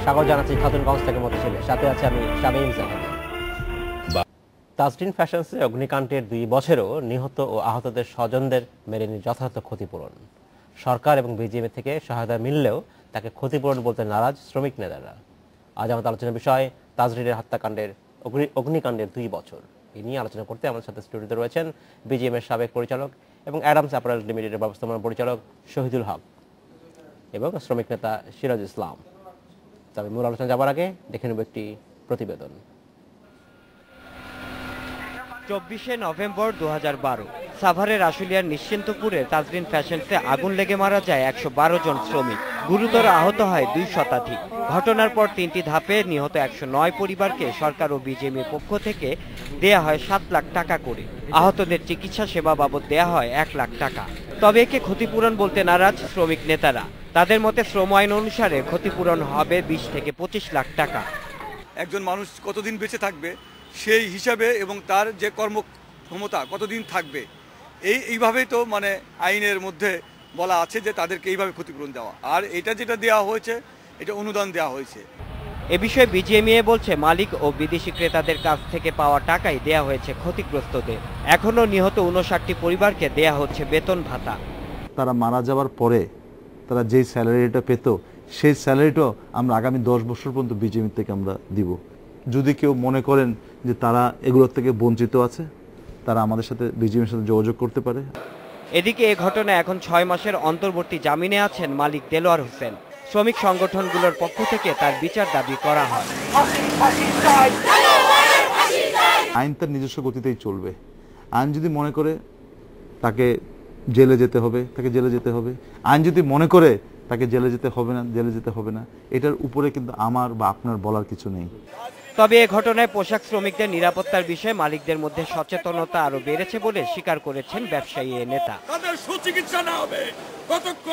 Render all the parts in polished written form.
স্বাগত জানাচ্ছি খাতুনগঞ্জ থেকে মতিঝিলে, সাথে আছে আমি শামীম জাহান। তাজরিন ফ্যাশনসে অগ্নিকাণ্ডের 2 বছরেও নিহত ও আহতদের স্বজনদের মেলেনি যথাযথ ক্ষতিপূরণ। সরকার এবং বিজিএমএ থেকে সহায়তা মিললেও তাকে ক্ষতিপূরণ বলতে নারাজ শ্রমিক নেতারা। আজ আমাদের আলোচনার বিষয় তাজরিনের হত্যাকাণ্ডের অগ্নিকাণ্ডের 2 বছর। এ নিয়ে আলোচনা করতে আমাদের সাথে স্টুডিওতে রয়েছেন বিজিএমএর সাবেক পরিচালক এবং অ্যাডামস অ্যাপারেল লিমিটেডের ব্যবস্থাপনা পরিচালক শহীদুল হক এবং শ্রমিক নেতা সিরাজ ইসলাম। তবে মূল আলোচনা যাবার আগে দেখে নেব একটি প্রতিবেদন। 24শে নভেম্বর 2012 সাভারের আশুলিয়ার নিশ্চিন্তপুরে তাজরিন ফ্যাশনসে আগুন লেগে মারা যায় 112 জন শ্রমিক, গুরুতর আহত হয় 2 শতাধিক। ঘটনার পর 3টি ধাপে নিহত 109 পরিবারকে সরকার ও বিজিএমএর পক্ষ থেকে দেয়া হয় 7 লাখ টাকা করে। আহতদের চিকিৎসা সেবা বাবদ দেয়া হয় 1 লাখ টাকা। তবে একে ক্ষতিপূরণ বলতে নারাজ শ্রমিক নেতারা। তাদের মতে শ্রম আইন অনুসারে ক্ষতিপূরণ হবে 20 থেকে 25 লাখ টাকা। একজন মানুষ কতদিন বেঁচে থাকবে সেই হিসাবে এবং তার যে কর্মক্ষমতা কতদিন থাকবে এইভাবেই তো মানে আইনের মধ্যে বলা আছে যে তাদেরকে এইভাবে ক্ষতিপূরণ দেওয়া, আর এটা যেটা দেওয়া হয়েছে এটা অনুদান দেওয়া হয়েছে। এ বিষয়ে বিজিএমইএ বলছে মালিক ও বিদেশি ক্রেতাদের কাছ থেকে পাওয়া টাকাই দেয়া হয়েছে ক্ষতিগ্রস্তদের। এখনও নিহত 59টি পরিবারকে দেয়া হচ্ছে বেতন ভাতা। তারা মারা যাওয়ার পরে তারা যেই স্যালারিটা পেত সেই স্যালারিটাও আমরা আগামী 10 বছর পর্যন্ত বিজিএমই থেকে আমরা দিব। যদি কেউ মনে করেন যে তারা এগুলোর থেকে বঞ্চিত আছে, তারা আমাদের সাথে বিজিএমের সাথে যোগাযোগ করতে পারে। এদিকে এ ঘটনায় এখন 6 মাসের অন্তর্বর্তী জামিনে আছেন মালিক দেলোয়ার হোসেন। শ্রমিক সংগঠনগুলোর পক্ষ থেকে তার বিচার দাবি করা হয়। আইন তার নিজস্ব গতিতেই চলবে। আইন যদি মনে করে তাকে জেলে যেতে হবে, তাকে জেলে যেতে হবে। আইন যদি মনে করে তাকে জেলে যেতে হবে না, জেলে যেতে হবে না। এটার উপরে কিন্তু আমার বা আপনার বলার কিছু নেই। তবে এ ঘটনায় পোশাক শ্রমিকদের নিরাপত্তার বিষয়ে মালিকদের মধ্যে সচেতনতা আরো বেড়েছে বলে স্বীকার করেছেন ব্যবসায়ী এ নেতা।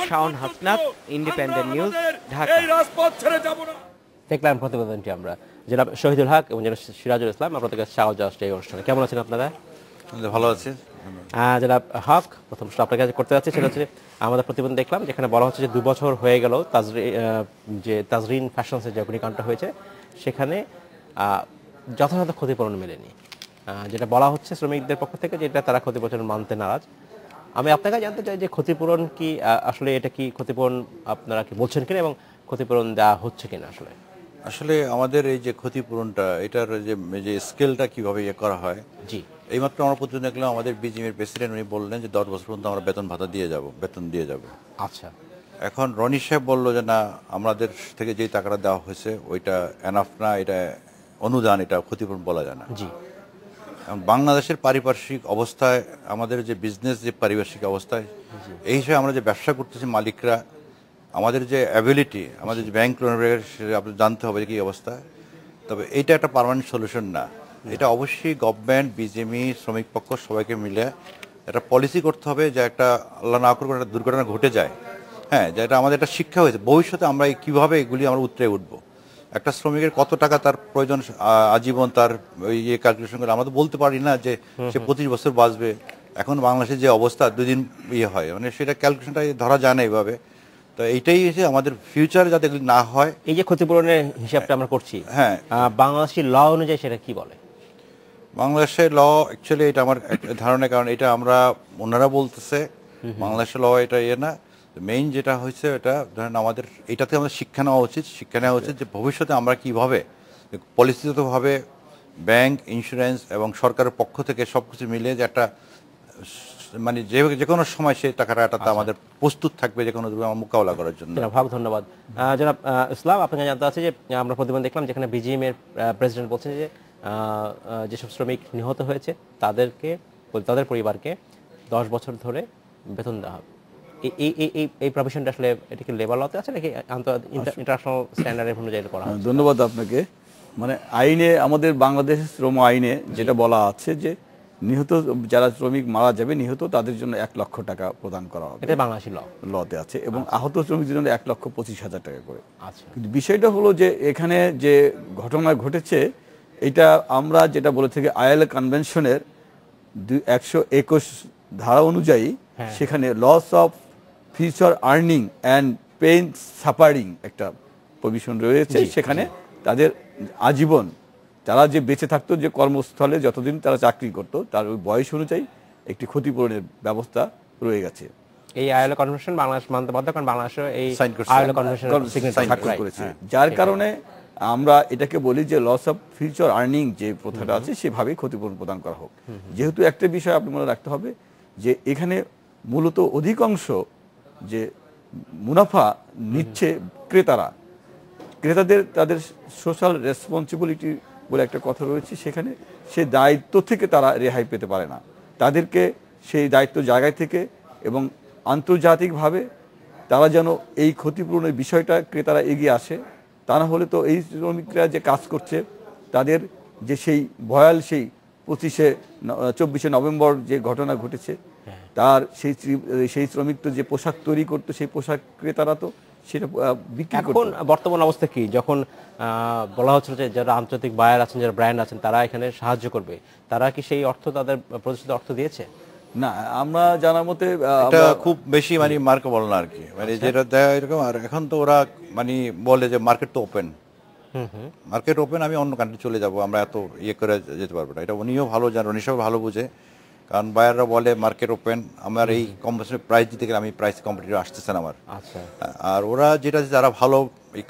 Shaon Hasnat, independent news, Dhaka. দেখলাম প্রতিবেদনটি আমরা জনাব শহীদুল হক এবং জনাব সিরাজুল ইসলাম, আপনাদের কাছে স্বাগত জানাচ্ছি এই অনুষ্ঠানে। কেমন আছেন আপনারা? ভালো আছি। জনাব হক, প্রথম প্রশ্ন আপনার কাছে করতে যাচ্ছি, সেটা হচ্ছে আমাদের প্রতিবেদন দেখলাম যেখানে বলা হচ্ছে যে 2 বছর হয়ে গেল তাজরিন ফ্যাশনসের যে অগ্নিকাণ্ড হয়েছে সেখানে যথাযথ ক্ষতিপূরণ মেলেনি, যেটা বলা হচ্ছে শ্রমিকদের পক্ষ থেকে, যেটা তারা ক্ষতিপূরণ মানতে নারাজ। আমি আপনাকে জানতে চাই যে ক্ষতিপূরণ কি আসলে, এটা কি ক্ষতিপূরণ আপনারা কি বলছেন কিনা এবং ক্ষতিপূরণ দেওয়া হচ্ছে কিনা? আসলে আমাদের এই যে ক্ষতিপূরণটা, এটার যে স্কেলটা কিভাবে করা হয়, জি, এইমাত্র আমরা প্রতিদিন দেখলাম আমাদের বিজিএমের প্রেসিডেন্ট উনি বললেন যে 10 বছর পর্যন্ত আমরা বেতন দিয়ে যাব। আচ্ছা, এখন রনি সাহেব বললো যে না, আমাদের থেকে যেই টাকাটা দেওয়া হয়েছে ওইটা এনাফ না, এটা অনুদান, এটা ক্ষতিপূরণ বলা যায় না। জি, বাংলাদেশের পারিপার্শ্বিক অবস্থায়, আমাদের যে বিজনেস যে পারিপার্শ্বিক অবস্থায়, এই হিসেবে আমরা যে ব্যবসা করতেছি মালিকরা, আমাদের যে অ্যাবিলিটি, আমাদের যে ব্যাংক লোনের আপনি জানতে হবে কি অবস্থা। তবে এইটা একটা পার্মানেন্ট সলিউশন না। এটা অবশ্যই গভর্নমেন্ট, বিজিএমই, শ্রমিক পক্ষ সবাইকে মিলে একটা পলিসি করতে হবে, যে একটা আল্লাহ না করুক একটা দুর্ঘটনা ঘটে যায়, হ্যাঁ, যেটা আমাদের একটা শিক্ষা হয়েছে, ভবিষ্যতে আমরা কীভাবে এগুলি আমরা উতরে উঠবো। একটা শ্রমিকের কত টাকা তার প্রয়োজন আজীবন, তার ক্যালকুলেশন করে আমরা তো বলতে পারি না যে সে 25 বছর বাঁচবে। এখন বাংলাদেশের যে অবস্থা 2 দিন হয়, মানে সেটা ক্যালকুলেশনটা ধরা যায় না এইভাবে। তো এইটাই হচ্ছে আমাদের ফিউচারে যাতে এগুলি না হয়। এই যে ক্ষতিপূরণের হিসাবটা আমরা করছি, হ্যাঁ, বাংলাদেশি ল অনুযায়ী সেটা কি বলে? বাংলাদেশের ল অ্যাকচুয়ালি, এটা আমার ধারণা, কারণ এটা আমরা ওনারা বলতেছে বাংলাদেশের ল এটা না। মেইন যেটা হয়েছে, এটা ধরেন আমাদের এটাতে আমাদের শিক্ষা নেওয়া উচিত যে ভবিষ্যতে আমরা কীভাবে পলিসিগতভাবে ব্যাংক, ইন্স্যুরেন্স এবং সরকারের পক্ষ থেকে সব কিছু মিলিয়ে যে একটা মানে যে কোনো সময় সেই টাকাটা আমাদের প্রস্তুত থাকবে যে কোনো মোকাবেলা করার জন্য। ভাগ ধন্যবাদ। জনাব ইসলাম, আপনাকে জানতে আছে যে আমরা প্রতিবেদন দেখলাম যেখানে বিজিএম এর প্রেসিডেন্ট বলছেন যে যেসব শ্রমিক নিহত হয়েছে তাদের পরিবারকে 10 বছর ধরে বেতন দেওয়া হবে। এই প্রভিশনটা আসলে এটা কি লেবার লতে আছে নাকি ইন্টারন্যাশনাল স্ট্যান্ডার্ডের অনুযায়ী করা হয়? ধন্যবাদ আপনাকে। মানে আইনে, আমাদের বাংলাদেশের শ্রম আইনে যেটা বলা আছে যে নিহত যারা শ্রমিক মারা যাবে নিহত তাদের জন্য 1 লক্ষ টাকা প্রদান করা হবে, এটা বাংলাদেশি লতে আছে, এবং আহত শ্রমিকদের জন্য 1,25,000 টাকা করে। আচ্ছা, কিন্তু বিষয়টা হলো যে এখানে যে ঘটনা ঘটেছে এটা আমরা যেটা বলে থাকি আইএলও কনভেনশনের 121 ধারা অনুযায়ী সেখানে loss of future earning and pain suffering একটা প্রভিশন রয়েছে। সেখানে তাদের আজীবন তারা যে বেঁচে থাকতো যে কর্মস্থলে যতদিন তারা চাকরি করতো তার ওই বয়স অনুযায়ী একটি ক্ষতিপূরণের ব্যবস্থা রয়ে গেছে। এই আইএলও কনভেনশন বাংলাদেশ মানতে বাধ্য, কারণ বাংলাদেশ এই Sign করছে। আইএলও কনভেনশন স্বাক্ষর করেছে, যার কারণে আমরা এটাকে বলি যে লস অফ ফিউচার আর্নিং যে প্রথাটা আছে সেভাবেই ক্ষতিপূরণ প্রদান করা হোক। যেহেতু একটা বিষয় আপনি মনে রাখতে হবে যে এখানে মূলত অধিকাংশ যে মুনাফা নিচ্ছে ক্রেতাদের তাদের সোশ্যাল রেসপন্সিবিলিটি বলে একটা কথা রয়েছে, সেখানে সেই দায়িত্ব থেকে তারা রেহাই পেতে পারে না। তাদেরকে সেই দায়িত্ব জায়গায় থেকে এবং আন্তর্জাতিকভাবে তারা যেন এই ক্ষতিপূরণের বিষয়টা ক্রেতারা এগিয়ে আসে, তা না হলে তো এই শ্রমিকরা যে কাজ করছে তাদের যে সেই ভয়াল সেই 24শে নভেম্বর যে ঘটনা ঘটেছে তার সেই শ্রমিক তো যে পোশাক তৈরি করতো সেই পোশাক ক্রেতারা তো সেটা বিক্রি করতো। এখন বর্তমান অবস্থা কি, যখন বলা হচ্ছে যে যারা আন্তর্জাতিক বায়ার আছেন, যারা ব্র্যান্ড আছেন, তারা এখানে সাহায্য করবে, তারা কি সেই অর্থ তাদের প্রতিষ্ঠিত অর্থ দিয়েছে? না, আমরা জানার মতে এটা খুব বেশি মানে মার্কেবল না আর কি, মানে যেটা দেয় এরকম। আর এখন তো ওরা মানে বলে যে মার্কেট তো ওপেন, মার্কেট ওপেন, আমি অন্য কান্ট্রি চলে যাব, আমরা এত ইয়ে করে যেতে পারবো না। এটা উনিও ভালো জানেন, উনি সব ভালো বুঝে, কারণ বায়াররা বলে মার্কেট ওপেন, আমার এই কম্পিটিশনের প্রাইস দিতে গেলে আমি প্রাইস কম্পিটিটর আসতেছেন আমার। আচ্ছা, আর ওরা যেটা যারা ভালো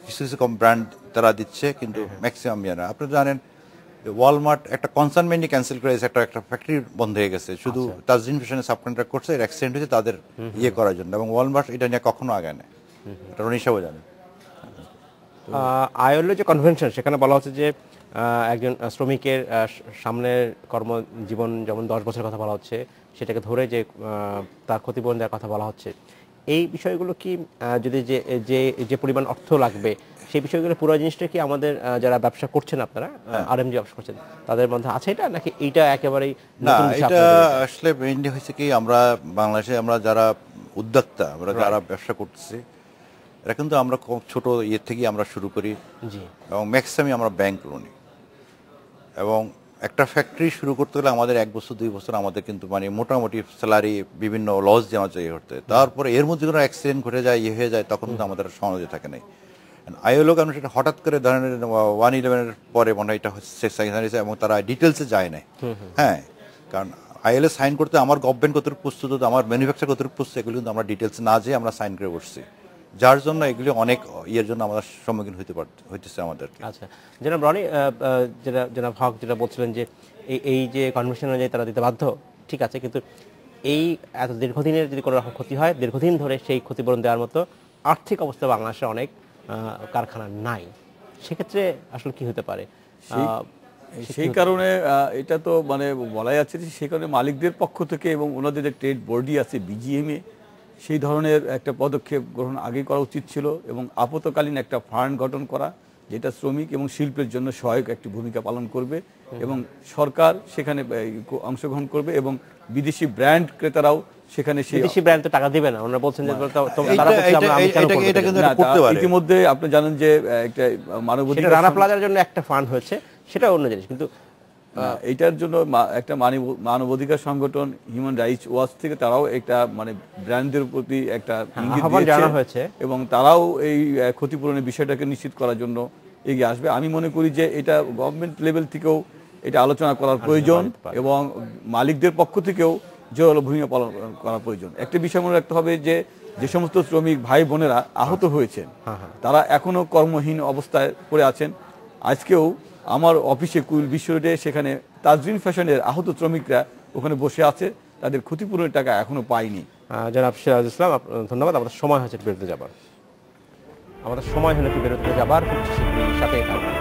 কিছু কিছু কম ব্র্যান্ড তারা দিচ্ছে, কিন্তু ম্যাক্সিমাম ইয়ে না। আপনি জানেন ওয়ালমার্ট একটা কনসাইনমেন্টই ক্যান্সেল করে একটা ফ্যাক্টরি বন্ধ হয়ে গেছে, শুধু তাজরিন ফ্যাশনে সাব কন্ট্রাক্ট করছে, এর অ্যাক্সিডেন্ট হয়েছে তাদের ইয়ে করার জন্য, এবং ওয়ালমার্ট এটা নিয়ে কখনো আগে নেয়, এটা উনিশাও জানেন। আইএলও যে কনভেনশন সেখানে বলা হচ্ছে যে একজন শ্রমিকের সামনের কর্মজীবন যেমন 10 বছরের কথা বলা হচ্ছে, সেটাকে ধরে যে তার ক্ষতিপূরণ দেওয়ার কথা বলা হচ্ছে, এই বিষয়গুলো কি যদি যে পরিমাণ অর্থ লাগবে সেই বিষয়গুলো পুরো জিনিসটা কি আমাদের যারা ব্যবসা করছেন, আপনারা আরএমজি ব্যবসা করছেন, তাদের মধ্যে আছে এটা, নাকি এইটা একেবারেই না? এটা আসলে মেইনলি হয়েছে কি, আমরা বাংলাদেশে আমরা যারা উদ্যোক্তা, আমরা যারা ব্যবসা করতেছি, এটা কিন্তু আমরা ছোট ইয়ে থেকে আমরা শুরু করি, এবং ম্যাক্সিমামই আমরা ব্যাংক লোনি, এবং একটা ফ্যাক্টরি শুরু করতে গেলে আমাদের 1 বছর 2 বছর আমাদের কিন্তু মানে মোটামুটি স্যালারি বিভিন্ন লস যে আমার জায়গায় করতে, তারপরে এর মধ্যে কোনো অ্যাক্সিডেন্ট ঘটে যায়, ইয়ে হয়ে যায়, তখন কিন্তু আমাদের সমাজে থাকে নাই। আইএলও কারণ সেটা হঠাৎ করে ধরেন 111-এর পরে মনে হয় এটা হচ্ছে, এবং তারা ডিটেলসে যায় নাই। হ্যাঁ, কারণ আইএলও সাইন করতে আমার গভর্নমেন্ট কতটুকু প্রস্তুত, আমার ম্যানুফ্যাকচার কতটুকু প্রস্তুত, এগুলো কিন্তু আমরা ডিটেলসে না যেয়ে আমরা সাইন করে বসছি, যার জন্য এগুলি অনেক ইয়ের জন্য আমাদের সম্মুখীন হইতেছে আমাদের। আচ্ছা, জনাব রনি, জনাব হক যেটা বলছিলেন যে এই যে কনভেনশন অনুযায়ী তারা দিতে বাধ্য, ঠিক আছে, কিন্তু এই এত দীর্ঘদিনের যদি কোনো রকম ক্ষতি হয়, দীর্ঘদিন ধরে সেই ক্ষতিপূরণ দেওয়ার মতো আর্থিক অবস্থা বাংলাদেশের অনেক কারখানা নাই, সেক্ষেত্রে আসলে কি হতে পারে? সেই কারণে এটা তো মানে বলা যাচ্ছে যে সেই কারণে মালিকদের পক্ষ থেকে এবং ওনাদের যে ট্রেড বোর্ডই আছে বিজিএমএ, সেই ধরনের একটা পদক্ষেপ গ্রহণ আগেই করা উচিত ছিল, এবং আপতকালীন একটা ফান্ড গঠন করা যেটা শ্রমিক এবং শিল্পের জন্য সহায়ক একটি ভূমিকা পালন করবে, এবং সরকার সেখানে অংশগ্রহণ করবে, এবং বিদেশি ব্র্যান্ড ক্রেতারাও সেখানে বিদেশি ব্র্যান্ড তো টাকা দিবে না, ওনারা বলছেন যে ইতিমধ্যে আপনি জানেন যে একটা মানবাধিকার রানা প্লাজার জন্য একটা ফান্ড হয়েছে, সেটা অন্য জিনিস, কিন্তু এটার জন্য একটা মানবাধিকার সংগঠন হিউম্যান রাইটস ওয়াচ থেকে তারাও একটা মানে ব্র্যান্ডের প্রতি একটা ইঙ্গিত দিয়েছে, এবং তারাও এই ক্ষতিপূরণের বিষয়টাকে নিশ্চিত করার জন্য এগিয়ে আসবে। আমি মনে করি যে এটা গভর্নমেন্ট লেভেল থেকেও এটা আলোচনা করার প্রয়োজন, এবং মালিকদের পক্ষ থেকেও জোরালো ভূমিকা পালন করা প্রয়োজন। একটা বিষয় মনে রাখতে হবে যে যে সমস্ত শ্রমিক ভাই বোনেরা আহত হয়েছেন তারা এখনো কর্মহীন অবস্থায় পড়ে আছেন। আজকেও আমার অফিসে কুইল বিশ্ব রোডে সেখানে তাজরিন ফ্যাশনের আহত শ্রমিকরা ওখানে বসে আছে, তাদের ক্ষতিপূরণের টাকা এখনো পায়নি। জনাব সিরাজ ইসলাম, ধন্যবাদ। আমাদের সময় হয়েছে বেরোতে যাবার, সাথে থাকবেন।